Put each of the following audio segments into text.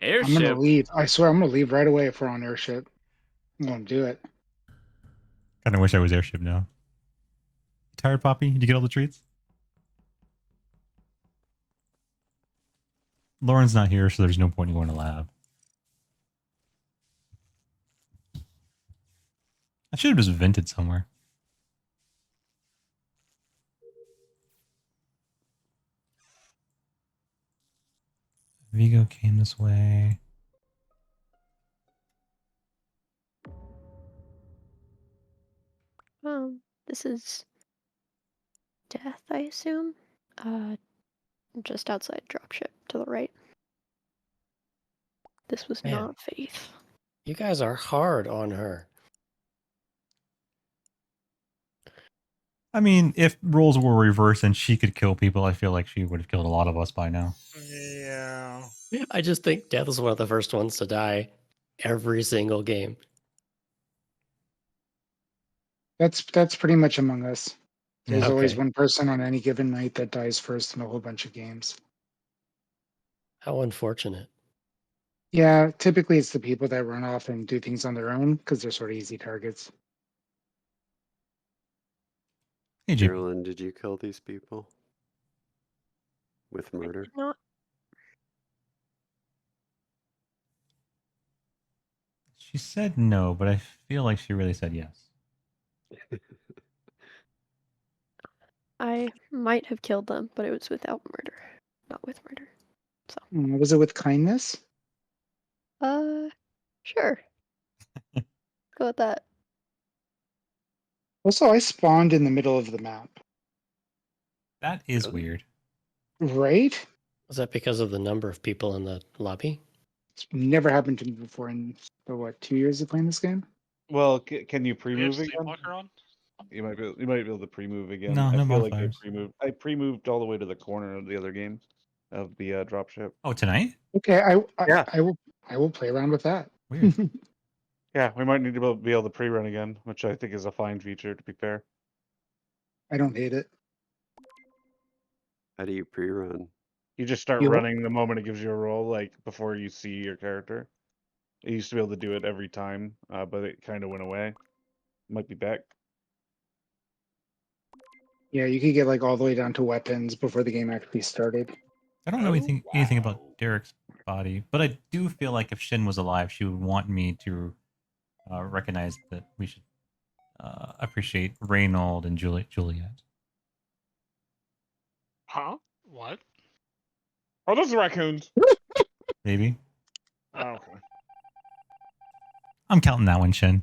I'm gonna Airship. leave. I swear, I'm gonna leave right away if we're on airship. I'm gonna do it. Kind of wish I was airship now. Tired, Poppy? Did you get all the treats? Lauren's not here, so there's no point in going to lab. I should have just vented somewhere. Vigo came this way. This is death, I assume. Just outside dropship to the right. This was Man. not Faith. You guys are hard on her. I mean, if roles were reversed and she could kill people, I feel like she would have killed a lot of us by now. Yeah. I just think Death is one of the first ones to die every single game. That's pretty much Among Us. There's always Okay. one person on any given night that dies first in a whole bunch of games. How unfortunate. Yeah, typically it's the people that run off and do things on their own because they're sort of easy targets. Hey, JP. Carolyn, did you kill these people with murder? Not. She said no, but I feel like she really said yes. I might have killed them, but it was without murder, not with murder. So. Was it with kindness? Sure. Go with that. Also, I spawned in the middle of the map. That is weird. Right? Was that because of the number of people in the lobby? It's never happened to me before in, what, 2 years of playing this game? Well, can you Do you have pre-move again? Sleepwalker on? You might be able to pre-move again. No, I no feel like modifiers. I pre-moved all the way to the corner of the other game of the dropship. Oh, tonight? Okay, Yeah. I will play around with that. Weird. Yeah, we might need to be able to pre-run again, which I think is a fine feature, to be fair. I don't hate it. How do you pre-run? You just start You- running the moment it gives you a roll, like before you see your character. I used to be able to do it every time, but it kind of went away. Might be back. Yeah, you could get like all the way down to weapons before the game actually started. I don't know anything about Derek's body, but I do feel like if Shin was alive, she would want me to recognize that we should appreciate Reynold and Juliet. Huh? What? Oh, those are raccoons. Maybe. Oh, okay. I'm counting that one, Shin.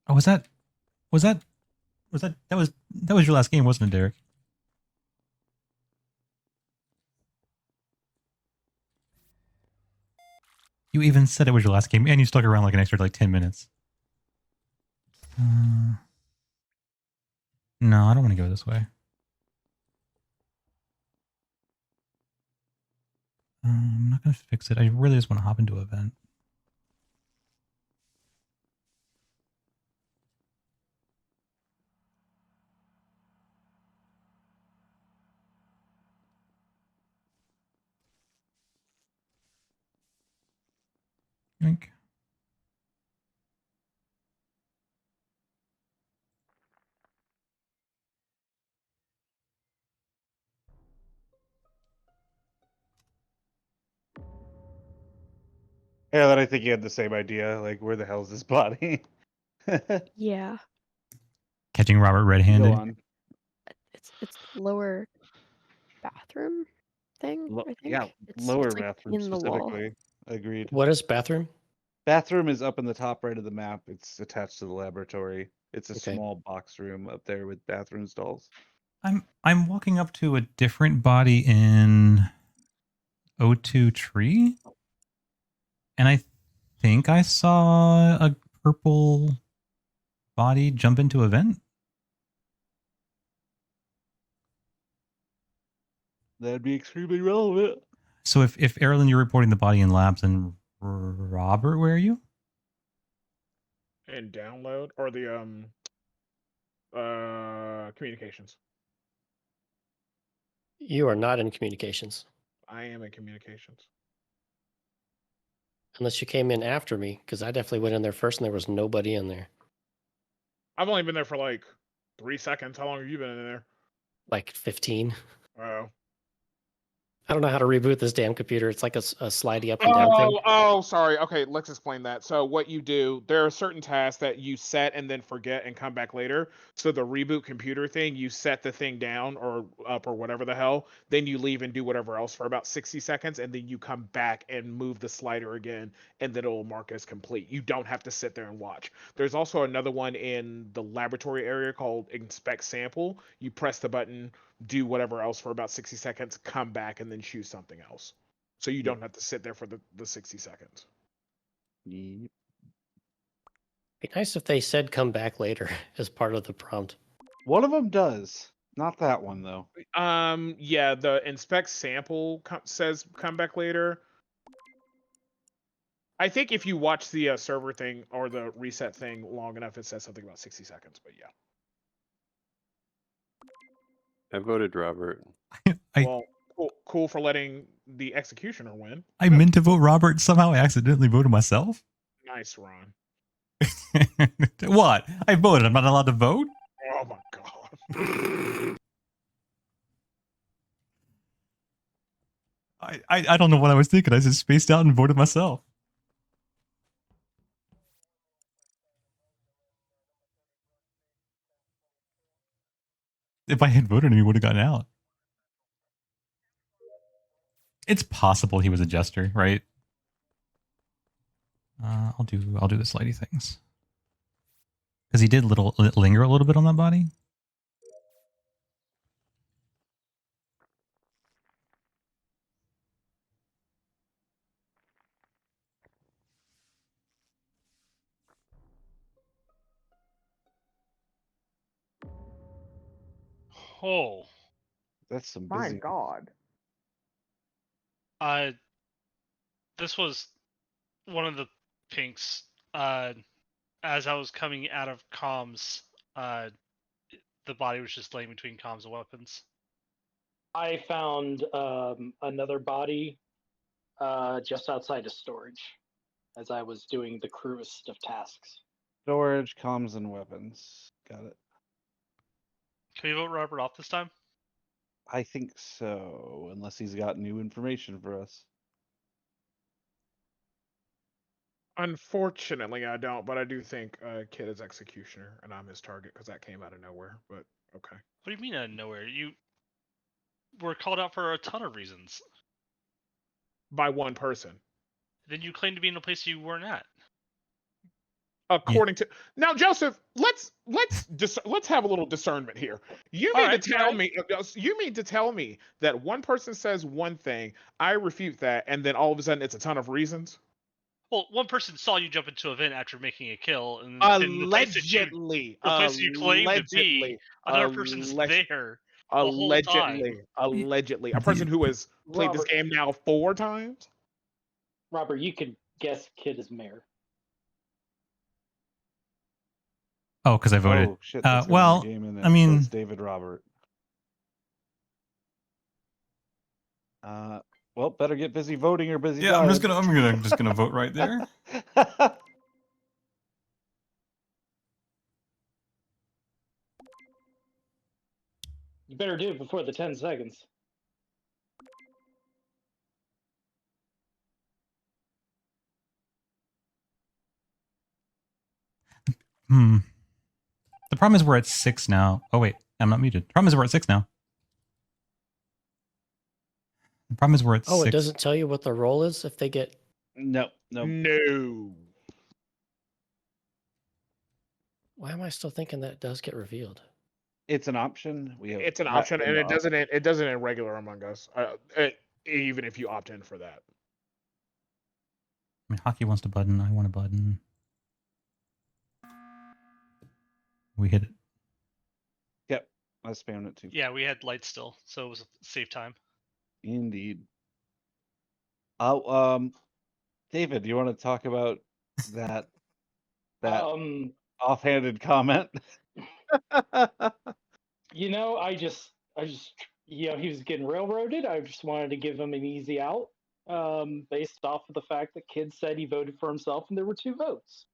Oh, that was your last game, wasn't it, Derek? You even said it was your last game, and you stuck around like an extra 10 minutes. No, I don't want to go this way. I'm not going to fix it. I really just want to hop into an event. Yoink. Yeah, that I think you had the same idea. Like, where the hell's this body? Yeah. Catching Robert red-handed. Go on. It's lower bathroom thing. I think. Yeah, It's lower like bathroom in the wall. specifically. Agreed. What is bathroom? Bathroom is up in the top right of the map. It's attached to the laboratory. It's a Okay. small box room up there with bathroom stalls. I'm walking up to a different body in O2 Tree, and I think I saw a purple body jump into a vent. That'd be extremely relevant. So if Erilyn, you're reporting the body in labs, and Robert, where are you? And download or the Communications. You are not in communications. I am in communications. Unless you came in after me, because I definitely went in there first and there was nobody in there. I've only been there for like 3 seconds. How long have you been in there? Like 15. Oh. I don't know how to reboot this damn computer. It's like a slidey up and down thing. Oh, sorry. Okay, let's explain that. So what you do, there are certain tasks that you set and then forget and come back later. So the reboot computer thing, you set the thing down or up or whatever the hell, then you leave and do whatever else for about 60 seconds, and then you come back and move the slider again, and then it'll mark as complete. You don't have to sit there and watch. There's also another one in the laboratory area called Inspect Sample. You press the button, do whatever else for about 60 seconds, come back, and then choose something else. So you don't have to sit there for the 60 seconds. Yep. Be nice if they said come back later as part of the prompt. One of them does. Not that one though. Yeah, the inspect sample says come back later. I think if you watch the server thing or the reset thing long enough, it says something about 60 seconds, but yeah. I voted Robert. Well, cool for letting the executioner win. I meant to vote Robert. Somehow I accidentally voted myself. Nice, Ron. What? I voted. I'm not allowed to vote? Oh my god. I don't know what I was thinking. I just spaced out and voted myself. If I had voted him, he would have gotten out. It's possible he was a jester, right? I'll do the slidey things. Because he did linger a little bit on that body. Oh. That's some My busy. God. This was one of the pinks. As I was coming out of comms, the body was just laying between comms and weapons. I found another body just outside of storage as I was doing the crewest of tasks. Storage, comms, and weapons. Got it. Can we vote Robert off this time? I think so, unless he's got new information for us. Unfortunately, I don't, but I do think Kid is executioner, and I'm his target because that came out of nowhere. But okay. What do you mean out of nowhere? You were called out for a ton of reasons. By one person. Then you claimed to be in a place you weren't at. According to now, Joseph, let's have a little discernment here. You mean to tell me that one person says one thing, I refute that, and then all of a sudden it's a ton of reasons? Well, one person saw you jump into a vent after making a kill, and Allegedly, the place you claim to be, another person's there. Allegedly, a person who has played this game now 4 times. Robert, you could guess Kid is mayor. Oh, because I voted. Oh, shit, well, I mean, it's David Robert. Well, better get busy voting or busy. Yeah, dying. I'm just gonna vote right there. You better do it before the 10 seconds. The problem is we're at 6 now. Oh wait, I'm not muted. The problem is we're at 6 now. The problem is we're at 6. Oh, it doesn't tell you what the role is if they get. No. No. Why am I still thinking that does get revealed? It's an option. It's an option, and it doesn't in regular Among Us. Even if you opt in for that. I mean, Hockey wants a button. I want a button. We hit it. Yep, I spammed it too. Yeah, we had lights still, so it was a safe time. Indeed. Oh, David, do you want to talk about that offhanded comment? You know, I just, he was getting railroaded. I just wanted to give him an easy out, based off of the fact that Kid said he voted for himself and there were 2 votes.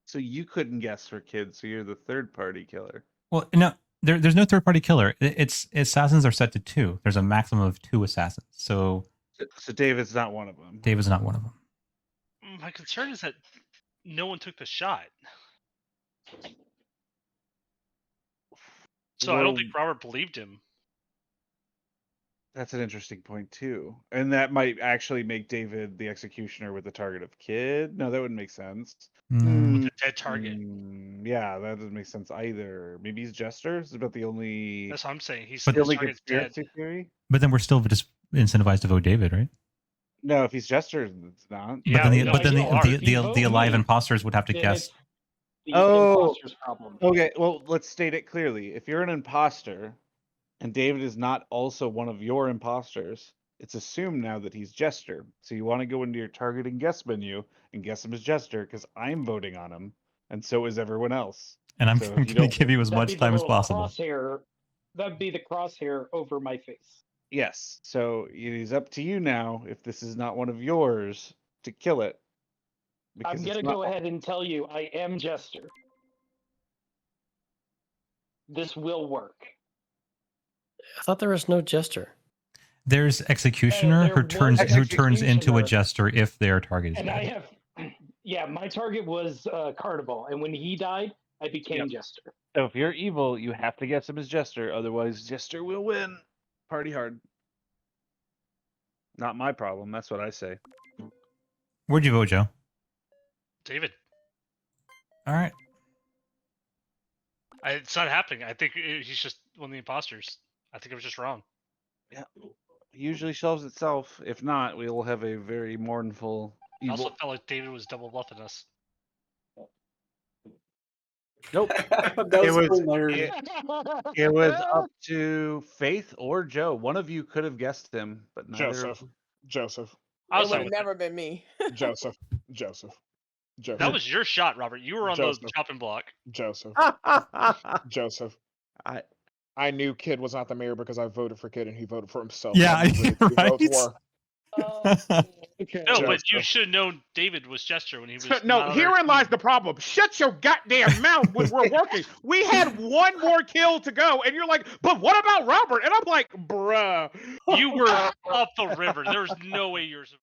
So you couldn't guess for Kid, so you're the third party killer. Well, no, there's no third party killer. It's assassins are set to 2. There's a maximum of 2 assassins. So So David's not one of them. David's not one of them. My concern is that no one took the shot. So I don't Well, think Robert believed him. That's an interesting point too, and that might actually make David the executioner with the target of Kid. No, that wouldn't make sense. Mm, The dead target. Yeah, that doesn't make sense either. Maybe he's Jester. It's about the only That's what I'm saying. He's But the his only target's dead. conspiracy theory. but then we're still just incentivized to vote David, right? No, if he's Jester, it's not. Yeah, but then the, no, but then you are. the, If you the, vote the alive me, imposters would have to Then guess. it's the Oh. imposter's problem. Okay, well, let's state it clearly. If you're an imposter and David is not also one of your imposters, it's assumed now that he's Jester. So you want to go into your target and guess menu and guess him as Jester because I'm voting on him, and so is everyone else. And I'm So if going you to don't- give you as That'd much be the time as little possible. Crosshair. That'd be the crosshair over my face. Yes. So it is up to you now, if this is not one of yours, to kill it. I'm it's gonna not- go ahead and tell you I am Jester. This will work. I thought there was no Jester. There's executioner there who was turns into a executioner. jester if their target is And dead. I have, yeah, my target was Carnival, and when he died, I became Jester. So if you're evil, you have to guess him as Jester, otherwise Jester will win. Party hard. Not my problem. That's what I say. Where'd you vote, Joe? David. All right. It's not happening. I think he's just one of the imposters. I think I was just wrong. Yeah. Usually solves itself. If not, we will have a very mournful I also evil. felt like David was double bluffing us. Nope. That It was was- hilarious. It was up to Faith or Joe. One of you could have guessed him, but neither. Joseph. Joseph. I It was would fine have with it. never been me. Joseph. Joseph. Joseph. That was your shot, Robert. You were on the Joseph. chopping block. Joseph. of. Joseph. I- I knew Kid was not the mayor because I voted for Kid and he voted for himself. Yeah, I knew where the two right? votes were. Okay. No, but you Joseph. should have known David was Jester when he was. No, not herein on lies our the problem. Shut your goddamn mouth when we're working. We had one more kill to go, and you're like, but what about Robert? And I'm like, bruh. team. You were up the river. There was no way yours.